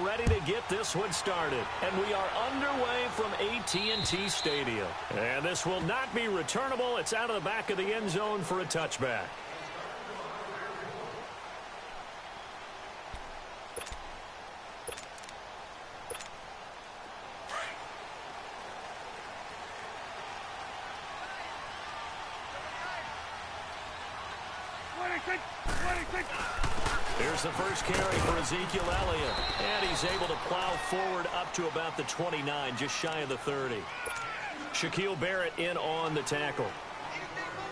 ready to get this one started. And we are underway from AT&T Stadium. And this will not be returnable. It's out of the back of the end zone for a touchback. Here's the first carry for Ezekiel Elliott. And he's able to plow forward up to about the 29, just shy of the 30. Shaquille Barrett in on the tackle.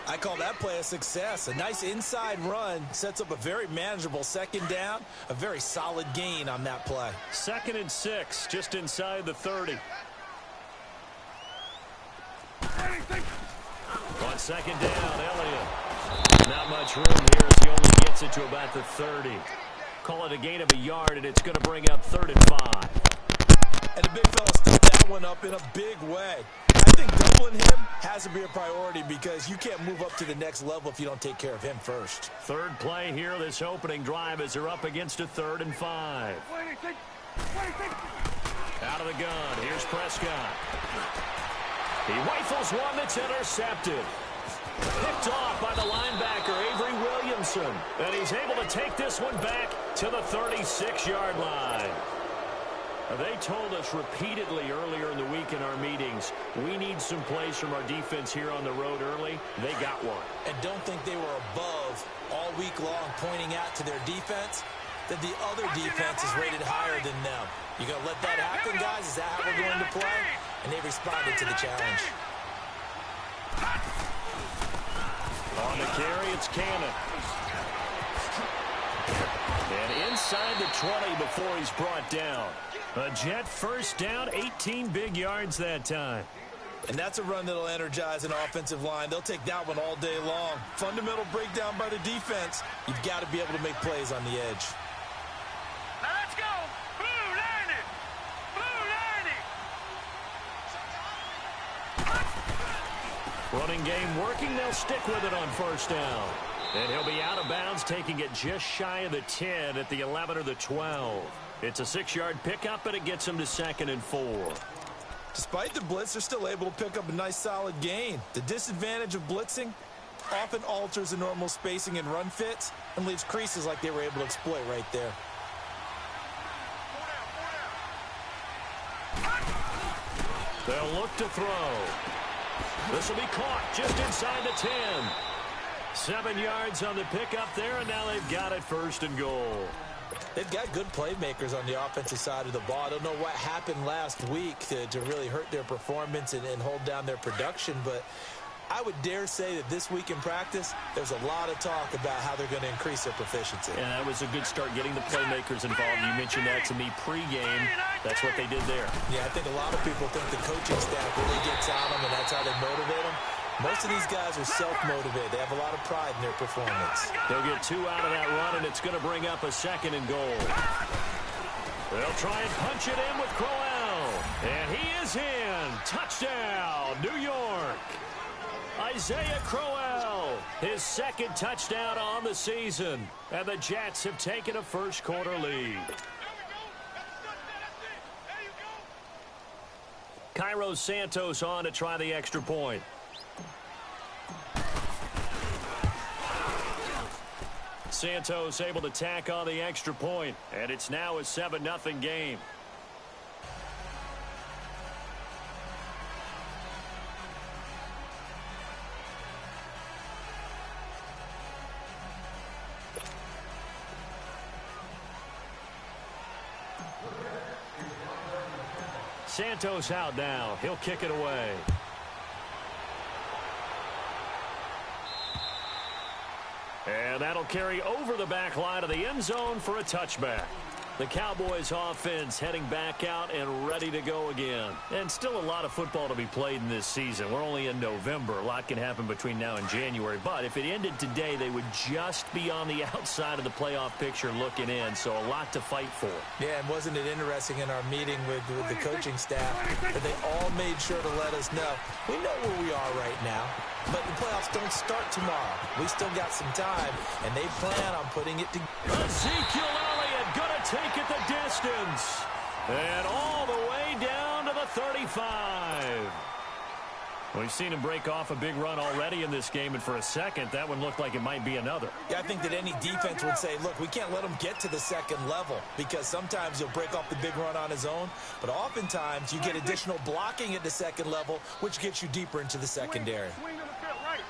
I call that play a success. A nice inside run sets up a very manageable second down. A very solid gain on that play. 2nd and 6, just inside the 30. On 2nd down, Elliott. Not much room here as he only gets it to about the 30. Call it a gain of a yard, and it's going to bring up 3rd and 5. And the big fella stepped that one up in a big way. I think doubling him has to be a priority because you can't move up to the next level if you don't take care of him first. Third play here, this opening drive, as they're up against a 3rd and 5. Out of the gun, here's Prescott. He rifles one that's intercepted. Picked off by the linebacker, Avery Williamson. And he's able to take this one back to the 36-yard line. They told us repeatedly earlier in the week in our meetings, we need some plays from our defense here on the road early. They got one. And don't think they were above all week long pointing out to their defense that the other defense is rated higher than them. You going to let that happen, guys? Is that how we're going to play? And they responded to the challenge. On the carry, it's Cannon. And inside the 20 before he's brought down. A Jet first down, 18 big yards that time. And that's a run that'll energize an offensive line. They'll take that one all day long. Fundamental breakdown by the defense. You've got to be able to make plays on the edge. Now let's go. Blue line it. Blue line it. Running game working. They'll stick with it on first down. And he'll be out of bounds, taking it just shy of the 10 at the 11 or the 12. It's a 6-yard pickup, and it gets him to 2nd and 4. Despite the blitz, they're still able to pick up a nice solid gain. The disadvantage of blitzing often alters the normal spacing and run fits and leaves creases like they were able to exploit right there. They'll look to throw. This will be caught just inside the 10. 7 yards on the pickup there, and now they've got it 1st and goal. They've got good playmakers on the offensive side of the ball. I don't know what happened last week to really hurt their performance and hold down their production, but I would dare say that this week in practice, there's a lot of talk about how they're going to increase their proficiency. And that was a good start getting the playmakers involved. You mentioned that to me pregame. That's what they did there. Yeah, I think a lot of people think the coaching staff really gets on them, and that's how they motivate them. Most of these guys are self-motivated. They have a lot of pride in their performance. They'll get 2 out of that run, and it's going to bring up a 2nd and goal. They'll try and punch it in with Crowell. And he is in. Touchdown, New York. Isaiah Crowell, his 2nd touchdown on the season. And the Jets have taken a first-quarter lead. Cairo Santos on to try the extra point. Santos able to tack on the extra point, and it's now a 7-0 game. Santos out now. He'll kick it away. And that'll carry over the back line of the end zone for a touchback. The Cowboys offense heading back out and ready to go again. And still a lot of football to be played in this season. We're only in November. A lot can happen between now and January. But if it ended today, they would just be on the outside of the playoff picture looking in. So a lot to fight for. Yeah, and wasn't it interesting in our meeting with the coaching staff that they all made sure to let us know, we know where we are right now, but the playoffs don't start tomorrow. We still got some time, and they plan on putting it together. Ezekiel Elliott gonna take it the distance. And all the way down to the 35. We've seen him break off a big run already in this game, and for a second, that one looked like it might be another. Yeah, I think that any defense would say, look, we can't let him get to the second level, because sometimes he'll break off the big run on his own, but oftentimes you get additional blocking at the second level, which gets you deeper into the secondary. Swing to the field, right.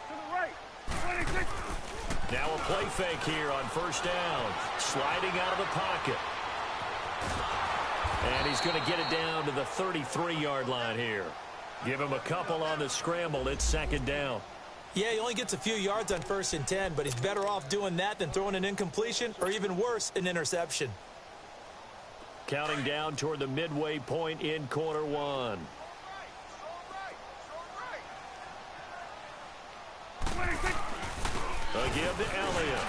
To the right. 26. Now a play fake here on first down. Sliding out of the pocket. And he's going to get it down to the 33-yard line here. Give him a couple on the scramble. It's second down. Yeah, he only gets a few yards on 1st and 10, but he's better off doing that than throwing an incompletion or even worse, an interception. Counting down toward the midway point in quarter one. A give to Elliott.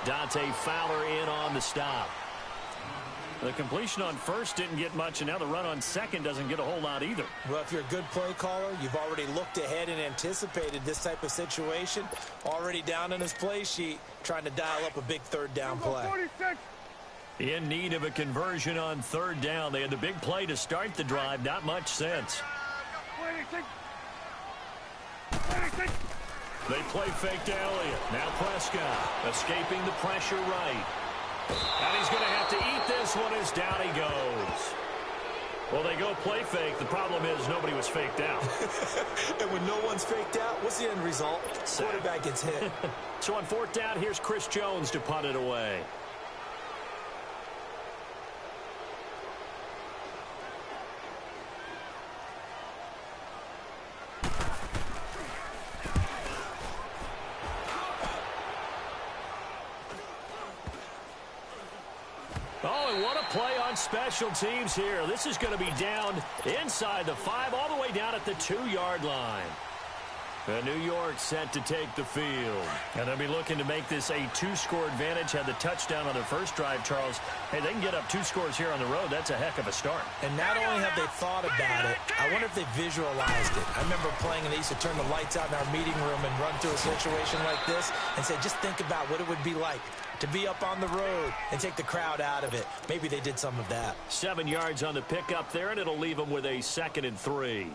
Dante Fowler in on the stop. The completion on first didn't get much, and now the run on second doesn't get a whole lot either. Well, if you're a good play caller, you've already looked ahead and anticipated this type of situation. Already down in his play sheet, trying to dial up a big third down play. In need of a conversion on third down. They had the big play to start the drive. Not much sense. They play fake to Elliott. Now Prescott escaping the pressure right. And he's going to have to eat this one as down he goes. Well, they go play fake. The problem is nobody was faked out. And when no one's faked out, what's the end result? Quarterback gets hit. So on fourth down, here's Chris Jones to punt it away. Oh, and what a play on special teams here. This is going to be down inside the 5, all the way down at the 2-yard line. And New York set to take the field. And they'll be looking to make this a 2-score advantage. Had the touchdown on their first drive, Charles. Hey, they can get up 2 scores here on the road. That's a heck of a start. And not only have they thought about it, I wonder if they visualized it. I remember playing, and they used to turn the lights out in our meeting room and run through a situation like this and say, just think about what it would be like to be up on the road and take the crowd out of it. Maybe they did some of that. 7 yards on the pickup there, and it'll leave them with a 2nd and 3.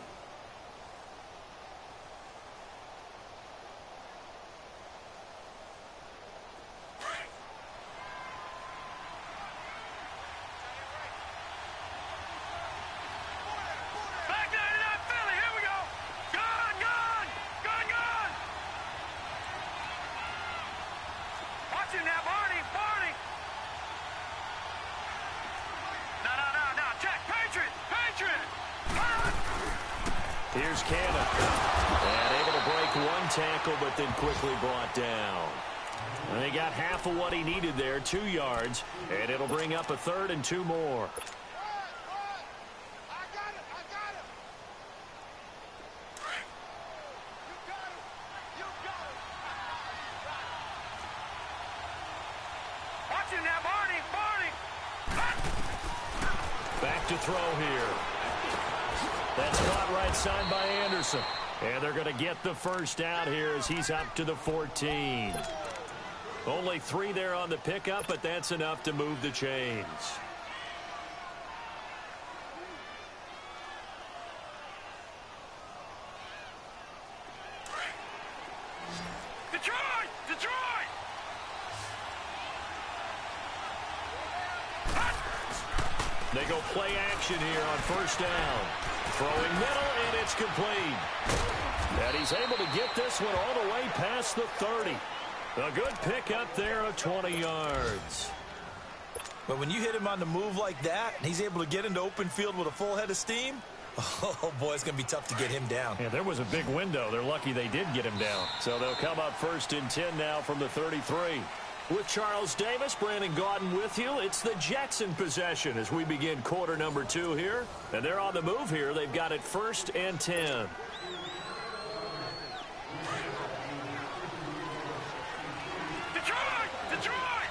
Here's Cannon. And able to break one tackle, but then quickly brought down. And they got half of what he needed there, 2 yards. And it'll bring up a 3rd and 2 more. Back to throw here. That's caught right side by Anderson. And they're going to get the first out here as he's up to the 14. Only 3 there on the pickup, but that's enough to move the chains. Detroit! Detroit! They go play action here on first down. Throwing middle, and it's complete. And he's able to get this one all the way past the 30. A good pickup there of 20 yards. But when you hit him on the move like that, and he's able to get into open field with a full head of steam, oh, boy, it's going to be tough to get him down. Yeah, there was a big window. They're lucky they did get him down. So they'll come up 1st and 10 now from the 33. With Charles Davis, Brandon Gaudin with you. It's the Jets in possession as we begin quarter number 2 here. And they're on the move here. They've got it 1st and 10. Detroit! Detroit!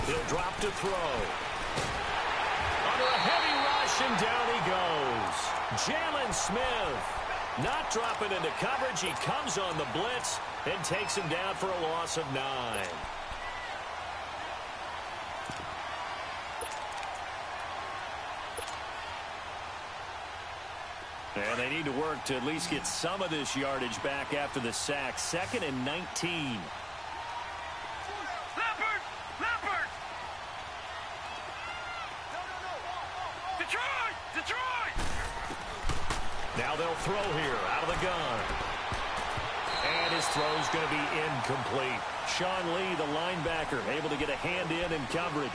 He'll drop to throw. Under a heavy rush, and down he goes. Jalen Smith. Not dropping into coverage. He comes on the blitz and takes him down for a loss of 9. And they need to work to at least get some of this yardage back after the sack. 2nd and 19. Leopard! Detroit! Now they'll throw here out of the gun. And his throw's going to be incomplete. Sean Lee, the linebacker, able to get a hand in coverage.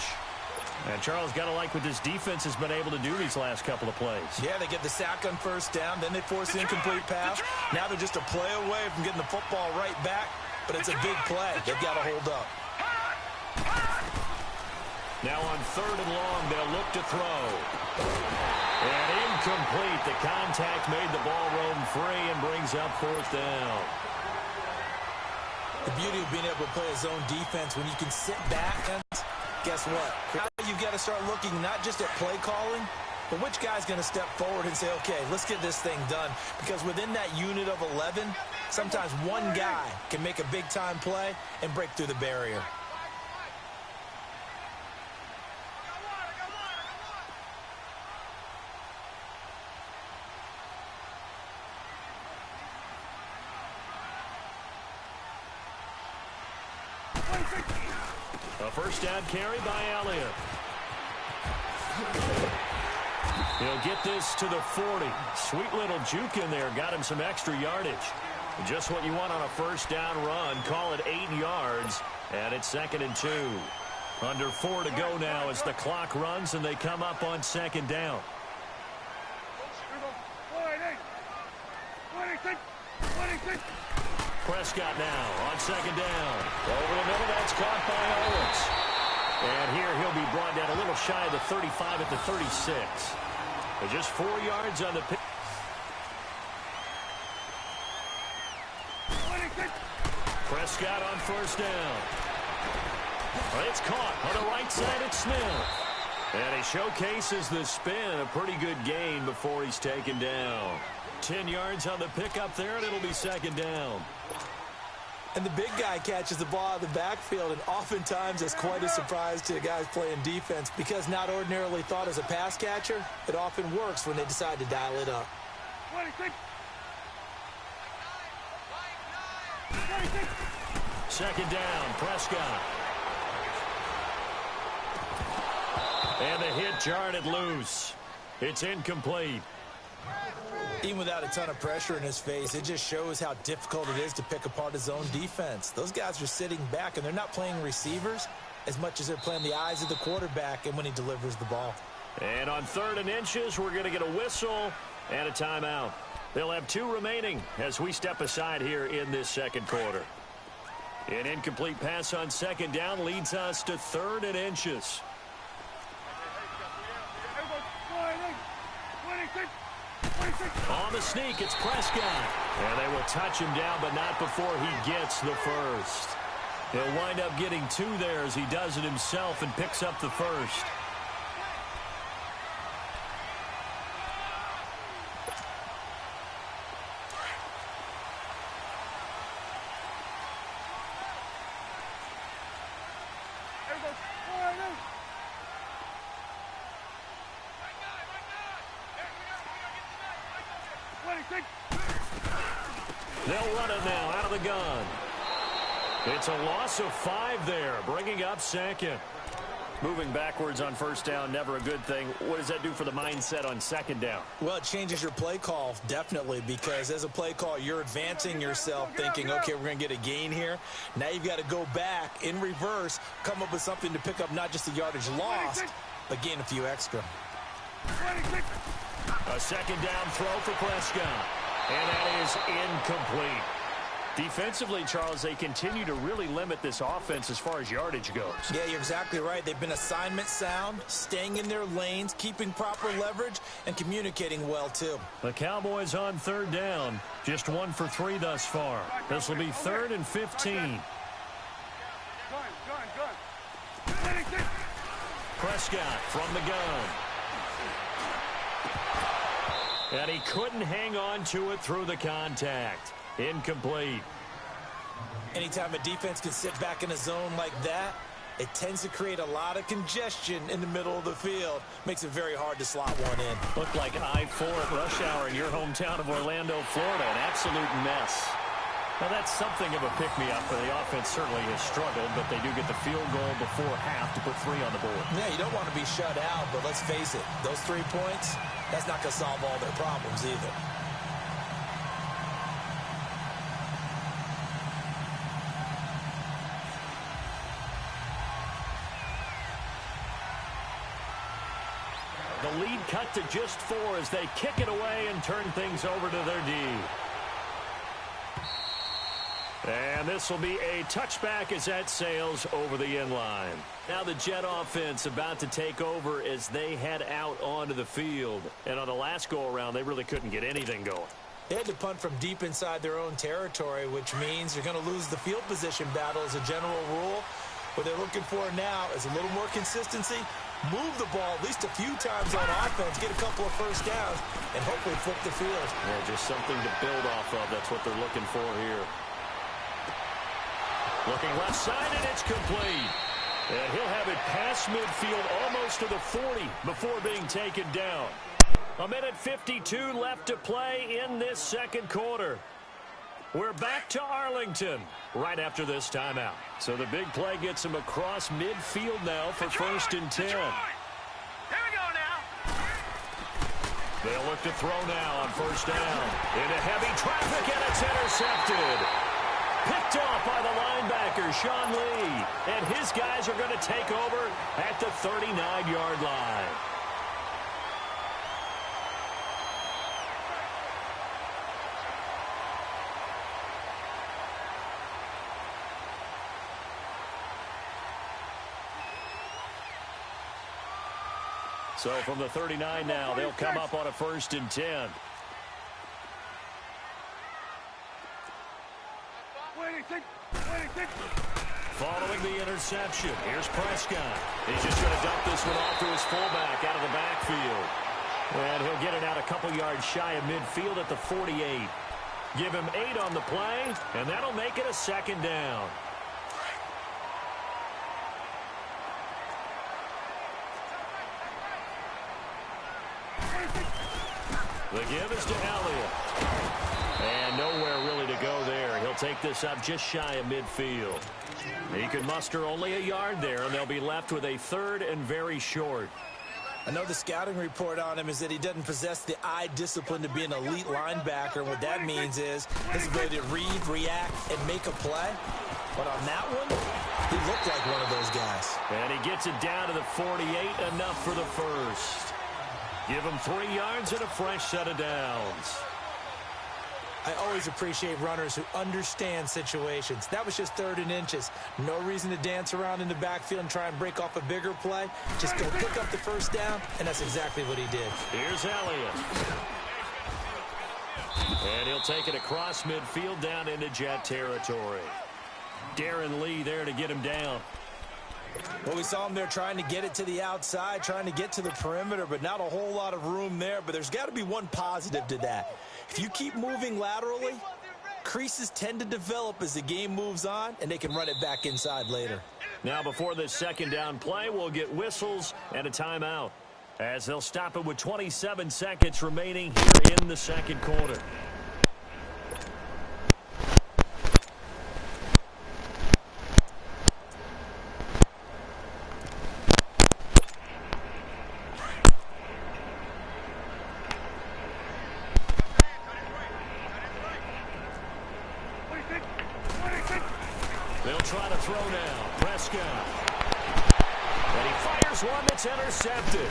And Charles, got to like what this defense has been able to do these last couple of plays. Yeah, they get the sack on 1st down, then they force the incomplete pass. Now they're just a play away from getting the football right back, but it's a big play. They've got to hold up. Now on 3rd and long, they'll look to throw. And incomplete. The contact made the ball roam free and brings up 4th down. The beauty of being able to play a zone defense when you can sit back and guess what? Now you've got to start looking not just at play calling, but which guy's going to step forward and say, okay, let's get this thing done. Because within that unit of 11, sometimes one guy can make a big-time play and break through the barrier. A 1st down carry by Elliott. He'll get this to the 40. Sweet little juke in there. Got him some extra yardage. Just what you want on a 1st down run. Call it 8 yards. And it's 2nd and 2. Under 4 to go now as the clock runs and they come up on 2nd down. Prescott now on 2nd down. Over the middle, that's caught by Owens. And here he'll be brought down a little shy of the 35 at the 36. But just 4 yards on the pick. Prescott on 1st down. It's caught on the right side at Smith. And he showcases the spin. A pretty good gain before he's taken down. 10 yards on the pickup there, and it'll be 2nd down. And the big guy catches the ball out of the backfield, and oftentimes it's quite a surprise to the guys playing defense because not ordinarily thought as a pass catcher, it often works when they decide to dial it up. 2nd down, Prescott. And the hit jarred it loose. It's incomplete. Even without a ton of pressure in his face, it just shows how difficult it is to pick apart his own defense. Those guys are sitting back, and they're not playing receivers as much as they're playing the eyes of the quarterback and when he delivers the ball. And on 3rd and inches, we're going to get a whistle and a timeout. They'll have 2 remaining as we step aside here in this 2nd quarter. An incomplete pass on 2nd down leads us to 3rd and inches. On the sneak, it's Prescott. And they will touch him down, but not before he gets the 1st. He'll wind up getting 2 there as he does it himself and picks up the 1st. They'll run it now out of the gun. It's a loss of 5 there, bringing up 2nd. Moving backwards on 1st down, never a good thing. What does that do for the mindset on 2nd down? Well, it changes your play call, definitely, because as a play call, you're advancing yourself thinking, okay, we're going to get a gain here. Now you've got to go back in reverse, come up with something to pick up not just the yardage lost, but gain a few extra. A 2nd down throw for Prescott. And that is incomplete. Defensively, Charles, they continue to really limit this offense as far as yardage goes. Yeah, you're exactly right. They've been assignment sound, staying in their lanes, keeping proper leverage, and communicating well, too. The Cowboys on 3rd down. Just 1 for 3 thus far. This will be 3rd and 15. Prescott from the gun. And he couldn't hang on to it through the contact. Incomplete. Anytime a defense can sit back in a zone like that, it tends to create a lot of congestion in the middle of the field. Makes it very hard to slot one in. Looked like I-4 at rush hour in your hometown of Orlando, Florida. An absolute mess. Now, that's something of a pick-me-up, but the offense certainly has struggled, but they do get the field goal before half to put 3 on the board. Yeah, you don't want to be shut out, but let's face it, those 3 points, that's not going to solve all their problems either. The lead cut to just 4 as they kick it away and turn things over to their D. And this will be a touchback as that sails over the end line. Now the Jet offense about to take over as they head out onto the field. And on the last go-around, they really couldn't get anything going. They had to punt from deep inside their own territory, which means you're going to lose the field position battle as a general rule. What they're looking for now is a little more consistency, move the ball at least a few times on offense, get a couple of first downs, and hopefully flip the field. Yeah, just something to build off of. That's what they're looking for here. Looking left side, and it's complete. And he'll have it past midfield almost to the 40 before being taken down. 1:52 left to play in this second quarter. We're back to Arlington right after this timeout. So the big play gets him across midfield now for 1st and 10. Here we go now. They'll look to throw now on 1st down. Into heavy traffic, and it's intercepted. Picked off by the linebacker, Sean Lee. And his guys are going to take over at the 39-yard line. So from the 39 now, they'll come up on a 1st and 10. Following the interception, here's Prescott. He's just going to dump this one off to his fullback out of the backfield. And he'll get it out a couple yards shy of midfield at the 48. Give him 8 on the play, and that'll make it a 2nd down. The give is to Elliott. And nowhere really to go there. He'll take this up just shy of midfield. He can muster only a yard there, and they'll be left with a 3rd and very short. I know the scouting report on him is that he doesn't possess the eye discipline to be an elite linebacker. And what that means is his ability to read, react, and make a play. But on that one, he looked like one of those guys. And he gets it down to the 48, enough for the 1st. Give him 3 yards and a fresh set of downs. I always appreciate runners who understand situations. That was just 3rd and inches. No reason to dance around in the backfield and try and break off a bigger play. Just go pick up the 1st down, and that's exactly what he did. Here's Elliott. And he'll take it across midfield down into Jet territory. Darren Lee there to get him down. Well, we saw him there trying to get it to the outside, trying to get to the perimeter, but not a whole lot of room there. But there's got to be one positive to that. If you keep moving laterally, creases tend to develop as the game moves on, and they can run it back inside later. Now, before this 2nd down play, we'll get whistles and a timeout, as they'll stop it with 27 seconds remaining here in the second quarter. They'll try to throw now. Prescott. And he fires one that's intercepted.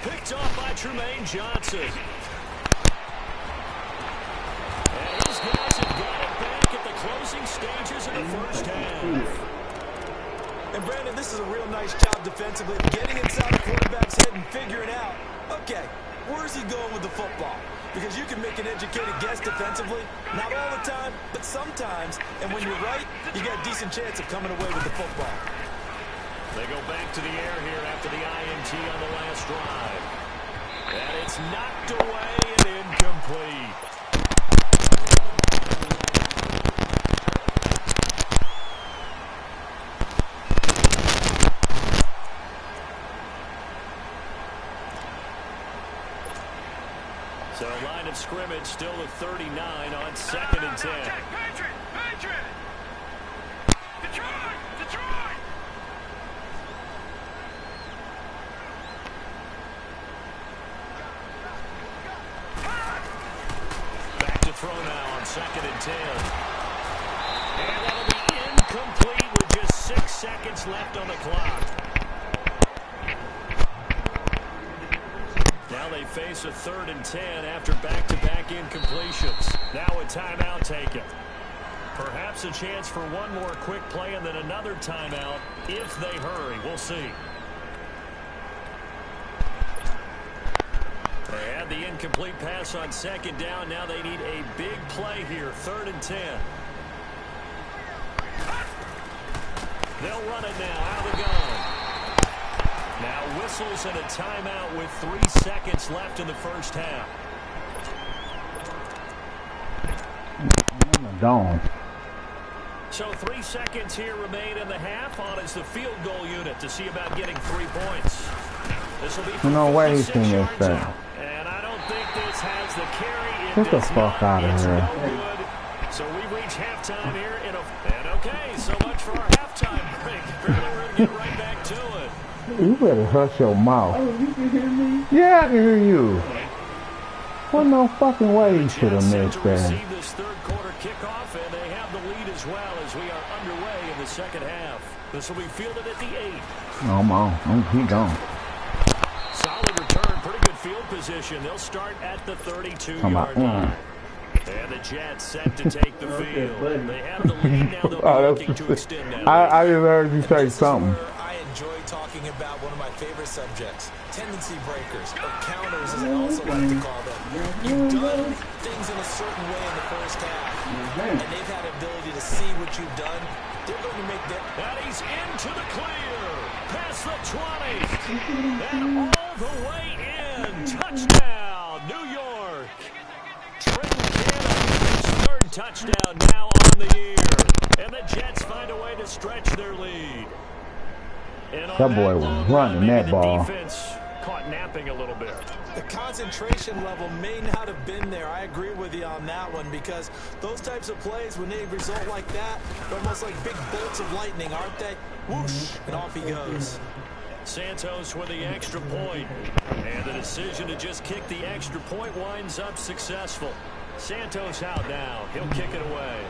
Picked off by Trumaine Johnson. And his guys have got it back at the closing stages of the 1st half. And Brandon, this is a real nice job defensively, getting inside the quarterback's head and figuring out, okay, where's he going with the football? Because you can make an educated guess defensively, not all the time, but sometimes. And when you're right, you got a decent chance of coming away with the football. They go back to the air here after the INT on the last drive. And it's knocked away and incomplete. So line of scrimmage still at 39 on 2nd and 10. Patriot! Detroit! Back to throw now on 2nd and 10. And that'll be incomplete with just 6 seconds left on the clock. Now they face a 3rd and 10 after back-to-back incompletions. Now a timeout taken. Perhaps a chance for one more quick play and then another timeout if they hurry. We'll see. They had the incomplete pass on 2nd down. Now they need a big play here. 3rd and 10. They'll run it now out of the gun. Now whistles and a timeout with 3 seconds left in the first half. Gone. So 3 seconds here remain in the half. On is the field goal unit to see about getting 3 points. This will be for no way he's 56 seen yards this out. And I don't think this has the carry. It Get the does fuck not. out of It's here. no good. So we reach halftime here in a... And okay, so much for our halftime break. Apparently we're going to get right back to it. You better hush your mouth. Oh, you can hear me? Yeah, I can hear you. What no fucking way you should have Jets missed set to that. receive this third quarter kickoff, and they have the lead as well as we are underway in the second half. This will be fielded at the 8. No, I'm on. He gone. Solid return, pretty good field position. They'll start at the 32-yard line. And the Jets set to take the field. They have the lead now. They'll be looking to extend that lead. I just heard you say something. I enjoy talking about one of my favorite subjects, tendency breakers, or counters as I also like to call them. You've done things in a certain way in the first half, and they've had the ability to see what you've done. They're going to make that. And he's into the clear. Past the 20. And all the way in. Touchdown, New York. Trenton Cannon, 3rd touchdown now on the year. And the Jets find a way to stretch their lead. And on That boy was running that ball. Defense caught napping a little bit. The concentration level may not have been there. I agree with you on that one because those types of plays, when they result like that, they're almost like big bolts of lightning, aren't they? Whoosh, and off he goes. Santos with the extra point. And the decision to just kick the extra point winds up successful. Santos out now. He'll kick it away.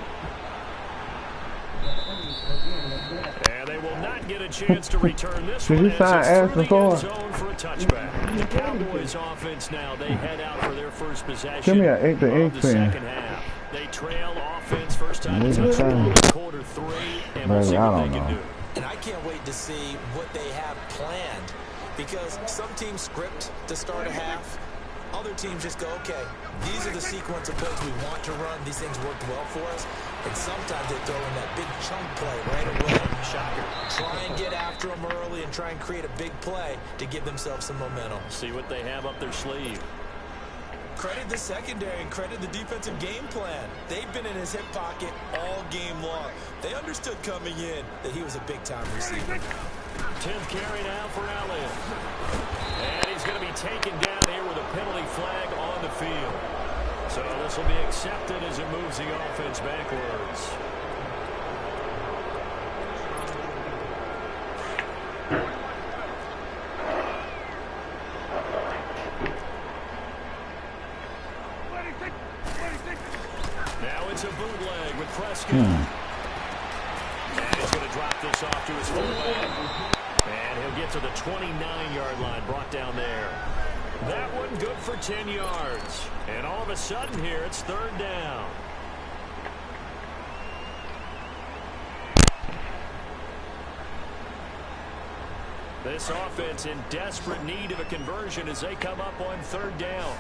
And they will not get a chance to return this one. Did you sign Ashton Ford? Zone for a touchback. The Cowboys offense now, they head out for their first possession. Give me an 8 to 8 of the second half. They trail offense first time to touch the ball in quarter 3, and we'll see what they can do. And I can't wait to see what they have planned because some teams script to start a half. Other teams just go, okay, these are the sequence of plays we want to run. These things worked well for us. And sometimes they throw in that big chunk play right away. Shocker. Try and get after them early and try and create a big play to give themselves some momentum. See what they have up their sleeve. Credit the secondary and credit the defensive game plan. They've been in his hip pocket all game long. They understood coming in that he was a big-time receiver. 10th carry now for Elliott. And he's going to be taken down here with a penalty flag on the field. So this will be accepted as it moves the offense backwards. Now it's a bootleg with Prescott. And he's going to drop this off to his fullback. And he'll get to the 29-yard line, brought down there. That one good for 10 yards. And all of a sudden here, it's 3rd down. This offense in desperate need of a conversion as they come up on 3rd down.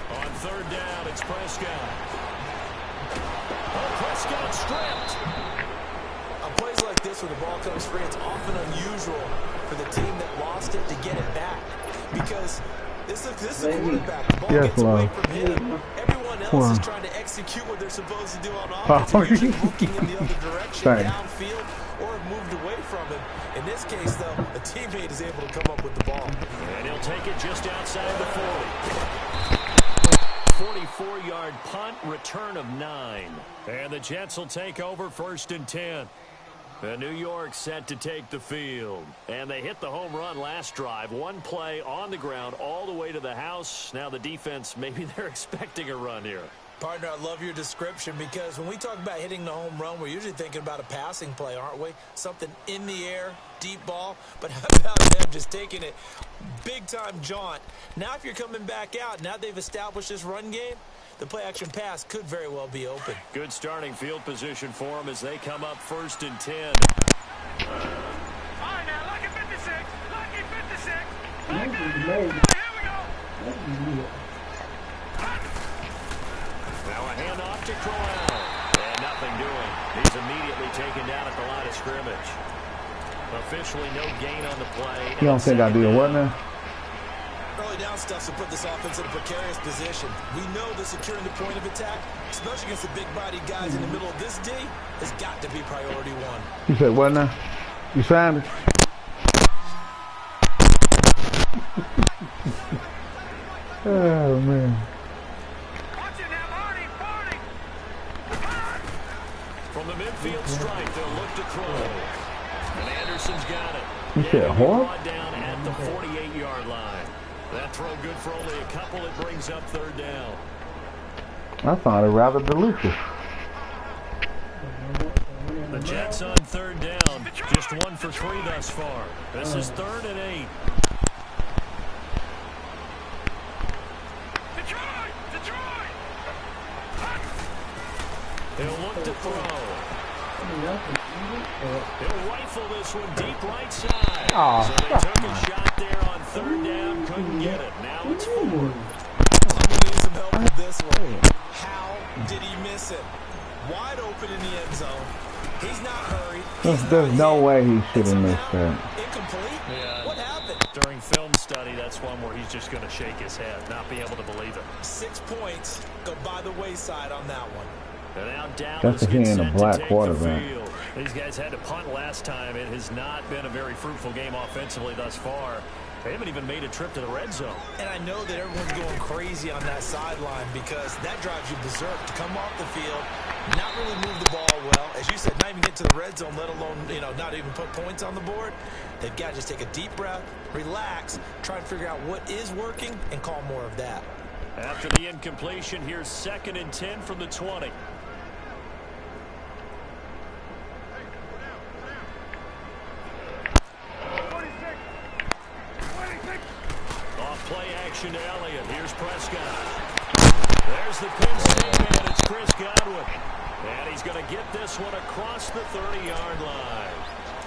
On 3rd down, it's Prescott. Oh, Prescott stripped. On plays like this where the ball comes free, it's often unusual for the team that lost it to get it back. Because this is a quarterback. The ball gets away from him. Everyone else is trying to execute what they're supposed to do on offense. They're usually looking in the other direction, downfield, or have moved away from him. In this case, though, a teammate is able to come up with the ball. And he'll take it just outside the 40. 44-yard punt, return of 9. And the Jets will take over 1st and 10. And New York set to take the field. And they hit the home run last drive. One play on the ground all the way to the house. Now the defense, maybe they're expecting a run here. Partner, I love your description because when we talk about hitting the home run, we're usually thinking about a passing play, aren't we? Something in the air, deep ball. But how about them just taking it big-time jaunt? Now if you're coming back out, now they've established this run game, the play-action pass could very well be open. Good starting field position for them as they come up 1st and 10. All right, now, lucky 56. Lucky 56. Here we go. Now a handoff to Crowell. And nothing doing. He's immediately taken down at the line of scrimmage. Officially no gain on the play. You don't think I do what now? Early down stuff to put this offense in a precarious position. We know that securing the point of attack, especially against the big-bodied guys in the middle of this D, has got to be priority one. You said what now? You signed it? Oh, man. Watch it now, Barney. Barney. From the midfield strike, they'll look to throw. And Anderson's got it. You said horse? Down at the 48-yard line. That throw good for only a couple. It brings up 3rd down. I found it rather delicious. The Jets on 3rd down. Just 1 for 3 thus far. This is 3rd and 8. Detroit. He'll look to throw. He'll rifle this one deep right side. Oh, so they took a shot there on 3rd down. Couldn't get it. Now it's 4. I'm going to need some help with this one. How did he miss it? Wide open in the end zone. He's not hurried. There's no way he should have missed that. Incomplete? Yeah. What happened? During film study, that's one where he's just going to shake his head, not be able to believe it. 6 points go by the wayside on that one. And now Dallas That's the gets hand set of to black take quarterback. the field. These guys had to punt last time. It has not been a very fruitful game offensively thus far. They haven't even made a trip to the red zone. And I know that everyone's going crazy on that sideline because that drives you berserk to come off the field, not really move the ball well. As you said, not even get to the red zone, let alone, not even put points on the board. They've got to just take a deep breath, relax, try and figure out what is working, and call more of that. After the incompletion, here's 2nd and 10 from the 20. Play action to Elliott. Here's Prescott. There's the Penn State man. It's Chris Godwin. And he's going to get this one across the 30-yard line.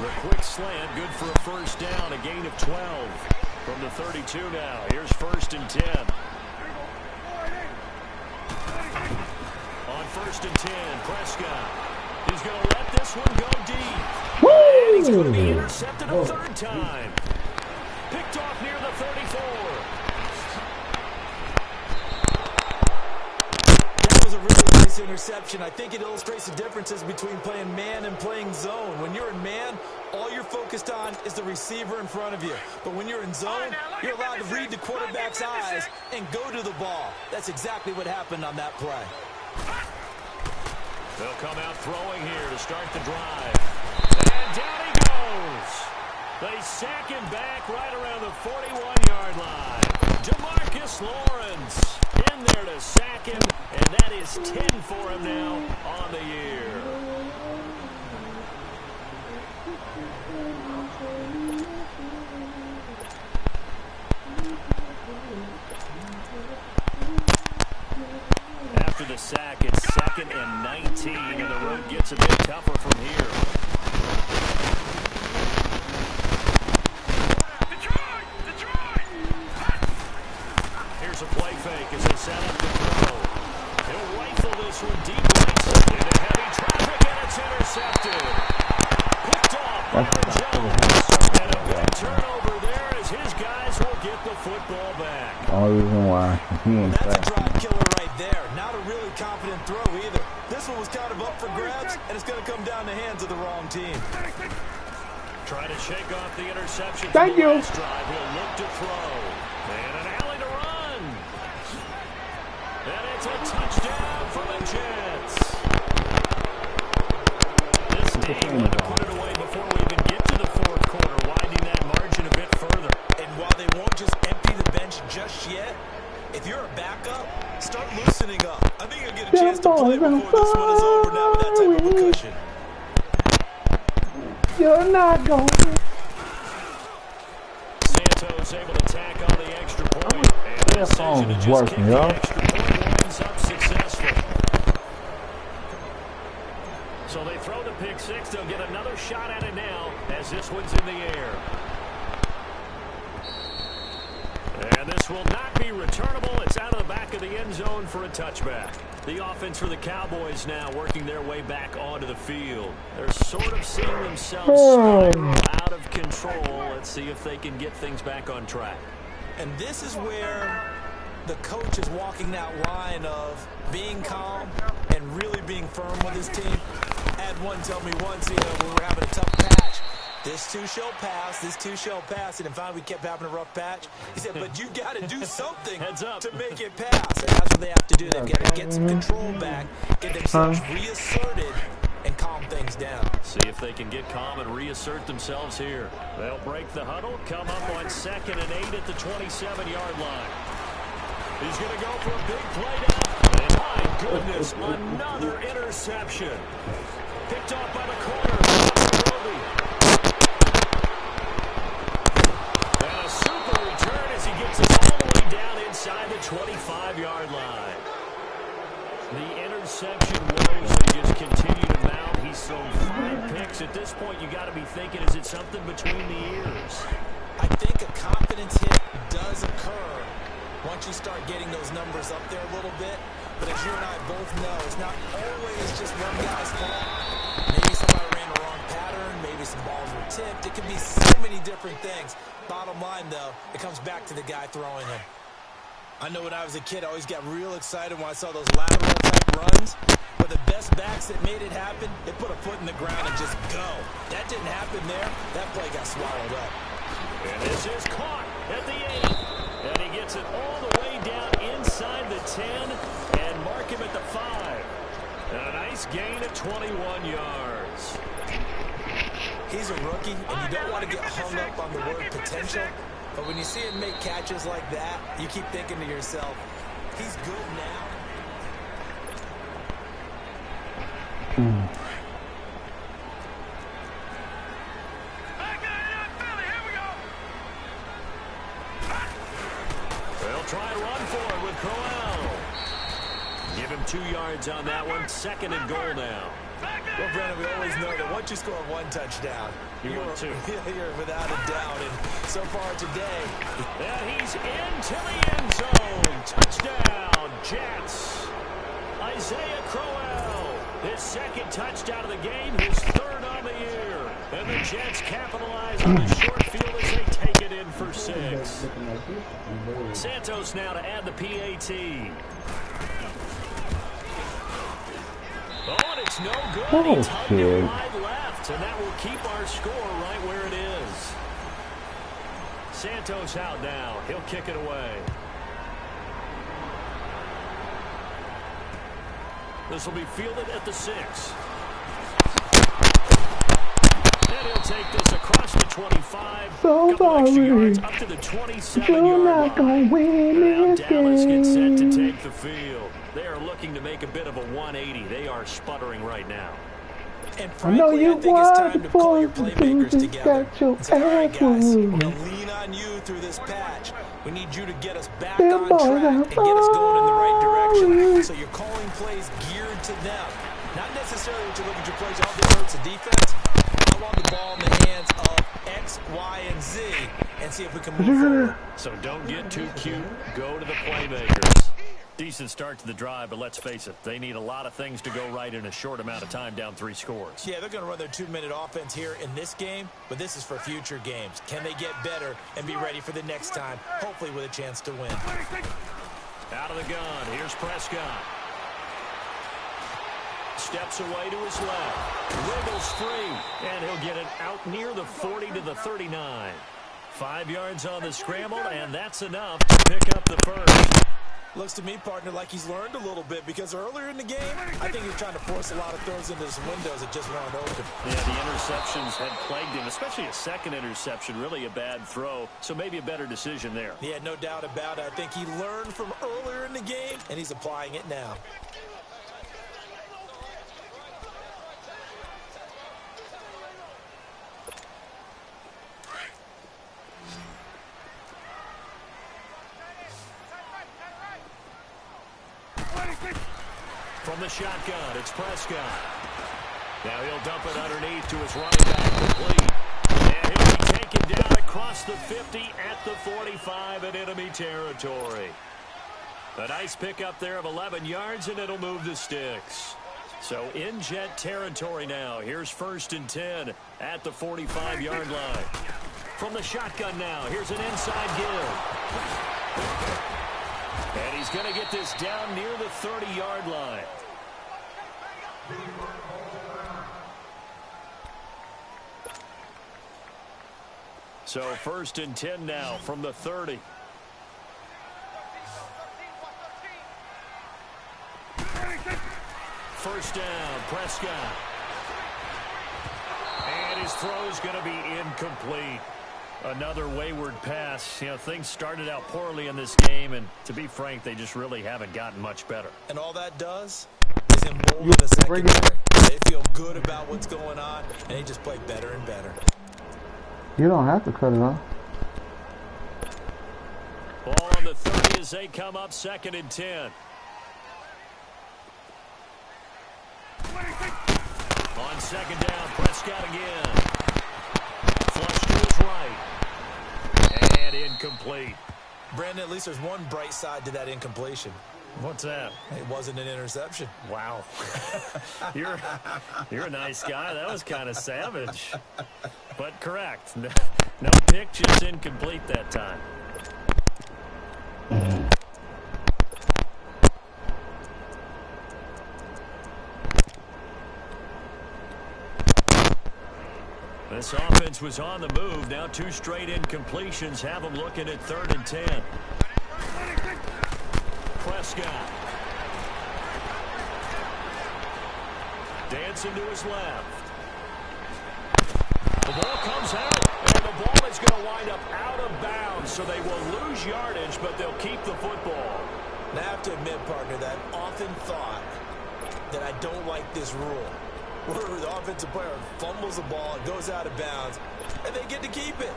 The quick slant, good for a 1st down, a gain of 12. From the 32 now. Here's 1st and 10. On 1st and 10, Prescott. He's going to let this one go deep. Woo! And he's going to be intercepted a 3rd time. Picked off near the 34. That was a really nice interception. I think it illustrates the differences between playing man and playing zone. When you're in man, all you're focused on is the receiver in front of you. But when you're in zone, you're allowed to read the quarterback's eyes and go to the ball. That's exactly what happened on that play. They'll come out throwing here to start the drive. And down he goes. They sack him back right around the 41-yard line. DeMarcus Lawrence in there to sack him, and that is 10 for him now on the year. After the sack, it's 2nd and 19, and the road gets a bit tougher from here. Here's a play fake as they set up the throw. He'll rifle this one deep right into heavy traffic, and it's intercepted. Picked off by Jones. And a big turnover there as his guys will get the football back. Only reason why he ain't That's a fast. drive killer right there. Not a really confident throw either. This one was kind of up for grabs, and it's going to come down the hands of the wrong team. Trying to shake off the interception. Thank you. Last drive. He'll look to throw. And an alley to run. And it's a touchdown for the Jets. This team wanted to put it away before we even get to the fourth quarter, widening that margin a bit further. And while they won't just empty the bench just yet, if you're a backup, start loosening up. I think you'll get a chance to play before this one is over now with that type of a cushion. You're not going. Santos able to tack on the extra point. And the decision to just kick the extra point winds up successful. So they throw the pick six. They'll get another shot at it now as this one's in the air. And this will not be returnable. It's out of the back of the end zone for a touchback. The offense for the Cowboys now working their way back onto the field. They're sort of seeing themselves spiral out of control. Let's see if they can get things back on track. And this is where the coach is walking that line of being calm and really being firm with his team. I had one tell me once, we were having a tough patch. This too shall pass, this too shall pass. And finally we kept having a rough patch. He said, but you got to do something to make it pass. And that's what they have to do. They've got to get some control back, get themselves reasserted, and calm things down. See if they can get calm and reassert themselves here. They'll break the huddle, come up on 2nd and 8 at the 27-yard line. He's going to go for a big play down. And my goodness, another interception. Picked off by the corner. And a super return as he gets it all the way down inside the 25-yard line. The interception woes, they just continue to mount. He's thrown 5 picks. At this point, you got to be thinking, is it something between the ears? I think a confidence hit does occur once you start getting those numbers up there a little bit. But as you and I both know, it's not always just one guy's fault. Maybe somebody ran the wrong pattern. Maybe some balls were tipped. It can be so many different things. Bottom line, though, it comes back to the guy throwing them. I know when I was a kid, I always got real excited when I saw those lateral-type runs. But the best backs that made it happen, they put a foot in the ground and just go. That didn't happen there. That play got swallowed up. And this is caught at the 8. And he gets it all the way down inside the 10 and mark him at the 5. And a nice gain of 21 yards. He's a rookie, and you don't want to get hung up on the word potential. But when you see him make catches like that, you keep thinking to yourself, he's good now. They'll try to run for it with Crowell. Give him 2 yards on that one. 2nd and goal now. Well, Brandon, we always know that once you score 1 touchdown, you're without a doubt. And so far today, and he's into the end zone. Touchdown, Jets. Isaiah Crowell, his 2nd touchdown of the game, his 3rd on the year. And the Jets capitalize on the short field as they take it in for 6. Santos now to add the PAT. Oh, and it's no good. He tugged it wide left, and that will keep our score right where it is. Santos out now. He'll kick it away. This will be fielded at the 6. And he'll take this across the 25. So sorry. Up to the 27-yard line. Now Dallas gets set to take the field. They are looking to make a bit of a 180. They are sputtering right now. And frankly, I think it's time to pull your playmakers together. And say, all right, guys, we're going to lean on you through this patch. We need you to get us back on track and get us going in the right direction. So you're calling plays geared to them. Not necessarily what you look at your plays, all this hurts the defense. I want the ball in the hands of X, Y, and Z and see if we can move forward. So don't get too cute. Go to the playmakers. Decent start to the drive, but let's face it, they need a lot of things to go right in a short amount of time down 3 scores. Yeah, they're going to run their 2-minute offense here in this game, but this is for future games. Can they get better and be ready for the next time, hopefully with a chance to win? Out of the gun, here's Prescott. Steps away to his left, wiggles free, and he'll get it out near the 40 to the 39. 5 yards on the scramble, and that's enough to pick up the first. Looks to me, partner, like he's learned a little bit because earlier in the game, I think he was trying to force a lot of throws into some windows that just weren't open. Yeah, the interceptions had plagued him, especially a second interception, really a bad throw, so maybe a better decision there. Yeah, no doubt about it. I think he learned from earlier in the game, and he's applying it now. From the shotgun, it's Prescott. Now he'll dump it underneath to his running back complete. And he'll be taken down across the 50 at the 45 in enemy territory. A nice pickup there of 11 yards, and it'll move the sticks. So in Jet territory now. Here's 1st and 10 at the 45-yard line. From the shotgun now, here's an inside give. And he's going to get this down near the 30-yard line. So 1st and 10 now from the 30. First down, Prescott. And his throw's going to be incomplete. Another wayward pass. You know, things started out poorly in this game, and to be frank, they just really haven't gotten much better. And all that does is embolden the secondary. They feel good about what's going on, and they just play better and better. You don't have to cut it off. Ball on the 30 as they come up 2nd and 10. On 2nd down, Prescott again. Flush to his right. And incomplete. Brandon, at least there's one bright side to that incompletion. What's that? It wasn't an interception. Wow. You're a nice guy. That was kind of savage. But correct. No pick, just incomplete that time. This offense was on the move. Now 2 straight incompletions have them looking at 3rd and 10. Prescott. Dancing to his left. The ball comes out, and the ball is going to wind up out of bounds, so they will lose yardage, but they'll keep the football. Now, I have to admit, partner, that I've often thought that I don't like this rule, where the offensive player fumbles the ball, it goes out of bounds, and they get to keep it.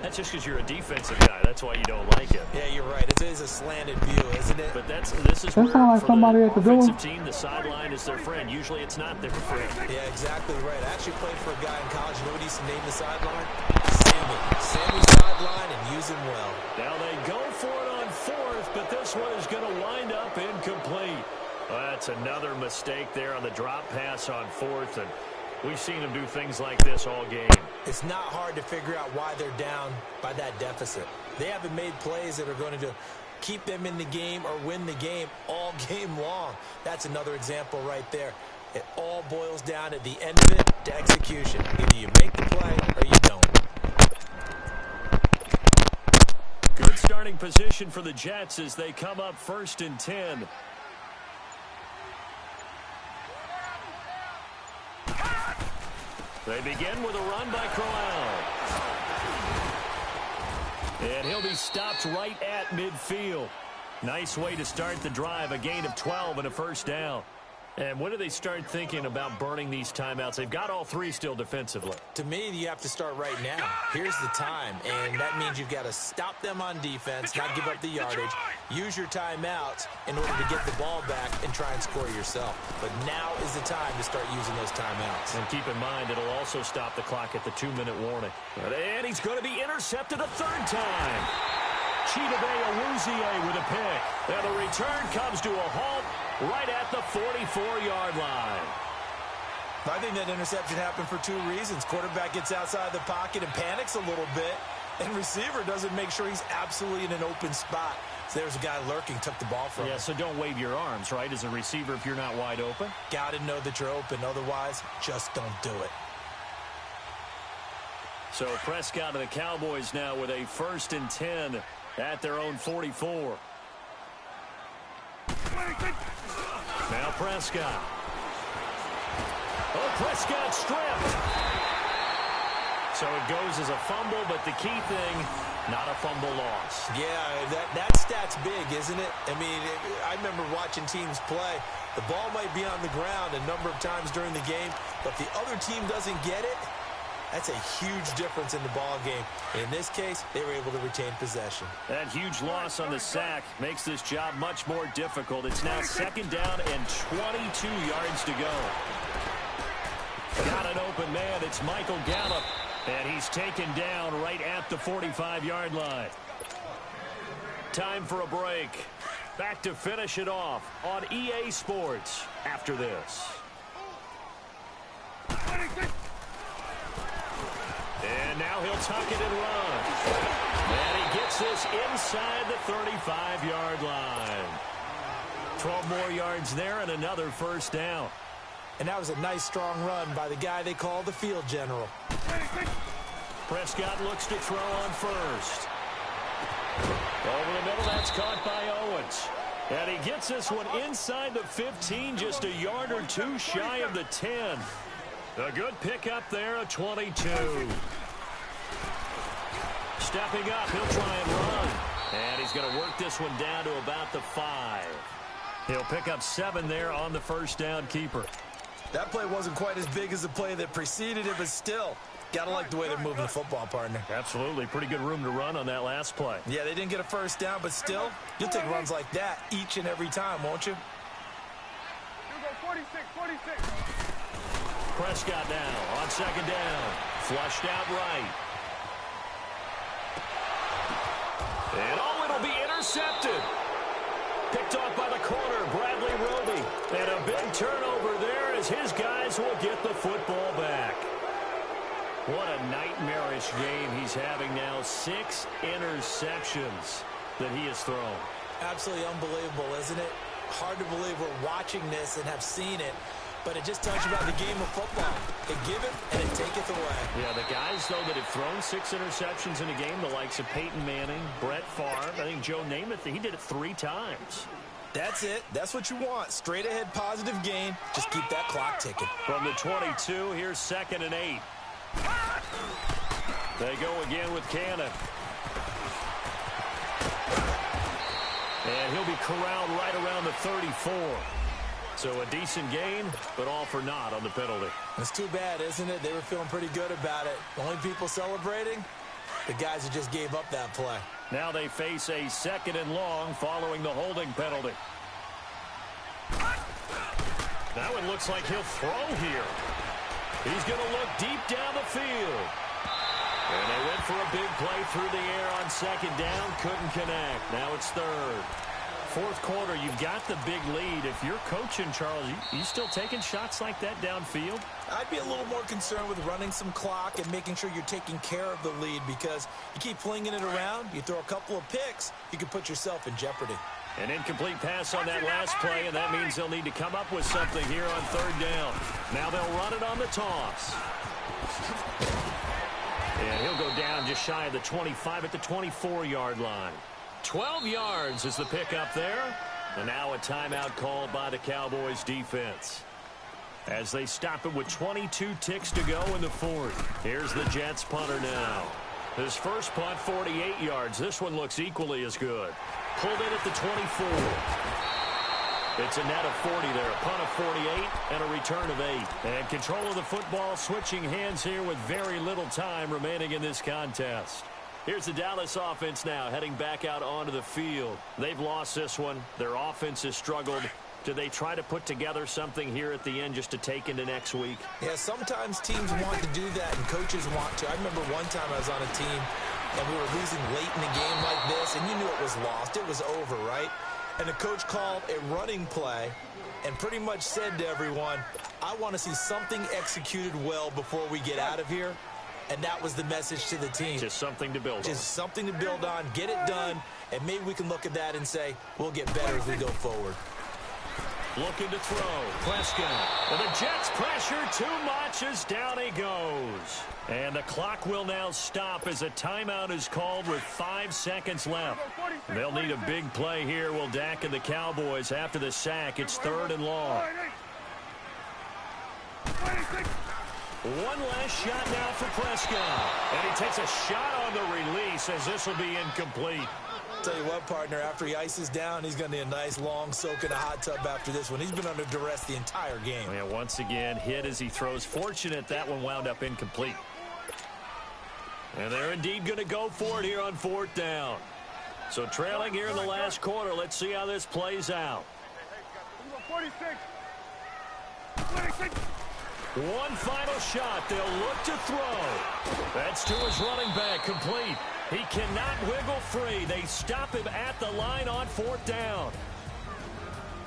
That's just because you're a defensive guy. That's why you don't like it. Yeah, you're right. It is a slanted view, isn't it? But this is where, sound like for somebody the at the door. offensive team, the sideline is their friend. Usually it's not their friend. Yeah, exactly right. I actually played for a guy in college. You know what he used to name the sideline? Sammy. Sammy sideline, and use him well. Now they go for it on 4th, but this one is going to wind up incomplete. Well, that's another mistake there on the drop pass on 4th, and we've seen them do things like this all game. It's not hard to figure out why they're down by that deficit. They haven't made plays that are going to keep them in the game or win the game all game long. That's another example right there. It all boils down at the end of it to execution. Either you make the play or you don't. Good starting position for the Jets as they come up 1st and 10. They begin with a run by Crowell. And he'll be stopped right at midfield. Nice way to start the drive, a gain of 12 and a 1st down. And when do they start thinking about burning these timeouts? They've got all 3 still defensively. To me, you have to start right now. Here's the time, and that means you've got to stop them on defense, not give up the yardage, use your timeouts in order to get the ball back and try and score yourself. But now is the time to start using those timeouts. And keep in mind, it'll also stop the clock at the 2-minute warning. And he's going to be intercepted a 3rd time. Chidobe with a pick. And the return comes to a halt right at the 44-yard line. I think that interception happened for two reasons. Quarterback gets outside the pocket and panics a little bit, and receiver doesn't make sure he's absolutely in an open spot. So there's a guy lurking, took the ball from him. Yeah, so don't wave your arms, right, as a receiver if you're not wide open. Got to know that you're open. Otherwise, just don't do it. So Prescott and the Cowboys now with a 1st and 10 at their own 44. Now Prescott. Oh, Prescott stripped. So it goes as a fumble, but the key thing, not a fumble loss. Yeah, that stat's big, isn't it? I mean, I remember watching teams play. The ball might be on the ground a number of times during the game, but if the other team doesn't get it, that's a huge difference in the ball game. In this case, they were able to retain possession. That huge loss on the sack makes this job much more difficult. It's now 2nd down and 22 yards to go. Got an open man. It's Michael Gallup. And he's taken down right at the 45-yard line. Time for a break. Back to finish it off on EA Sports after this. And now he'll tuck it and run. And he gets this inside the 35-yard line. 12 more yards there and another 1st down. And that was a nice, strong run by the guy they call the field general. Prescott looks to throw on 1st. Over the middle, that's caught by Owens. And he gets this one inside the 15, just a yard or two shy of the 10. A good pickup there, a 22. Stepping up, he'll try and run. And he's going to work this one down to about the 5. He'll pick up 7 there on the 1st down keeper. That play wasn't quite as big as the play that preceded it, but still, got to like the way they're moving the football, partner. Absolutely. Pretty good room to run on that last play. Yeah, they didn't get a 1st down, but still, you'll take runs like that each and every time, won't you? You go 46. Prescott now on 2nd down. Flushed out right. And it'll be intercepted. Picked off by the corner, Bradley Roby. And a big turnover there as his guys will get the football back. What a nightmarish game he's having now. 6 interceptions that he has thrown. Absolutely unbelievable, isn't it? Hard to believe we're watching this and have seen it. But it just tells you about the game of football. It giveth and it taketh away. Yeah, the guys, though, that have thrown 6 interceptions in a game, the likes of Peyton Manning, Brett Favre, I think Joe Namath, he did it 3 times. That's it. That's what you want. Straight ahead positive gain. Just keep that clock ticking. From the 22, here's 2nd and 8. They go again with Cannon. And he'll be corralled right around the 34. So a decent gain, but all for naught on the penalty. It's too bad, isn't it? They were feeling pretty good about it. The only people celebrating, the guys who just gave up that play. Now they face a 2nd and long following the holding penalty. That one looks like he'll throw here. He's going to look deep down the field. And they went for a big play through the air on 2nd down. Couldn't connect. Now it's 3rd. 4th quarter, you've got the big lead. If you're coaching, Charles, you still taking shots like that downfield? I'd be a little more concerned with running some clock and making sure you're taking care of the lead, because you keep flinging it around, you throw a couple of picks, you can put yourself in jeopardy. An incomplete pass on that last play, and that means they'll need to come up with something here on 3rd down. Now they'll run it on the toss. And he'll go down just shy of the 25 at the 24-yard line. 12 yards is the pickup there. And now a timeout called by the Cowboys defense, as they stop it with 22 ticks to go in the 4th. Here's the Jets punter now. His first punt, 48 yards. This one looks equally as good. Pulled in at the 24. It's a net of 40 there. A punt of 48 and a return of 8. And control of the football switching hands here with very little time remaining in this contest. Here's the Dallas offense now heading back out onto the field. They've lost this one. Their offense has struggled. Do they try to put together something here at the end just to take into next week? Yeah, sometimes teams want to do that and coaches want to. I remember one time I was on a team and we were losing late in the game like this, and you knew it was lost. It was over, right? And the coach called a running play and pretty much said to everyone, I want to see something executed well before we get out of here. And that was the message to the team. Just something to build on. Just something to build on, get it done, and maybe we can look at that and say, we'll get better as we go forward. Looking to throw. Prescott. And the Jets pressure too much as down he goes. And the clock will now stop as a timeout is called with 5 seconds left. They'll need a big play here, will Dak and the Cowboys. After the sack, it's 3rd and long. One last shot now for Prescott. And he takes a shot on the release as this will be incomplete. Tell you what, partner, after he ices down, he's going to need a nice long soak in a hot tub after this one. He's been under duress the entire game. And once again, hit as he throws. Fortunate that one wound up incomplete. And they're indeed going to go for it here on 4th down. So trailing here in the last quarter. Let's see how this plays out. 46. One final shot. They'll look to throw. That's to his running back, complete. He cannot wiggle free. They stop him at the line on 4th down.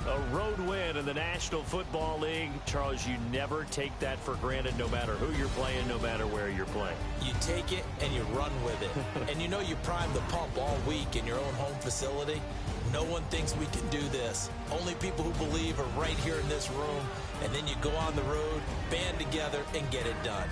A road win in the National Football League. Charles, you never take that for granted no matter who you're playing, no matter where you're playing. You take it and you run with it. And you know you prime the pump all week in your own home facility. No one thinks we can do this. Only people who believe are right here in this room. And then you go on the road, band together, and get it done.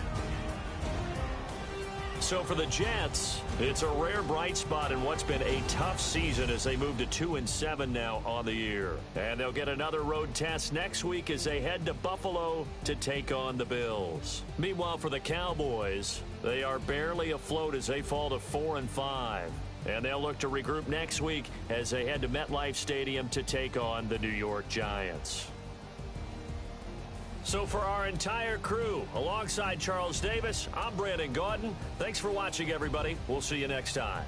So for the Jets, it's a rare bright spot in what's been a tough season as they move to 2-7 now on the year. And they'll get another road test next week as they head to Buffalo to take on the Bills. Meanwhile, for the Cowboys, they are barely afloat as they fall to 4-5. And they'll look to regroup next week as they head to MetLife Stadium to take on the New York Giants. So for our entire crew, alongside Charles Davis, I'm Brandon Gaudin. Thanks for watching, everybody. We'll see you next time.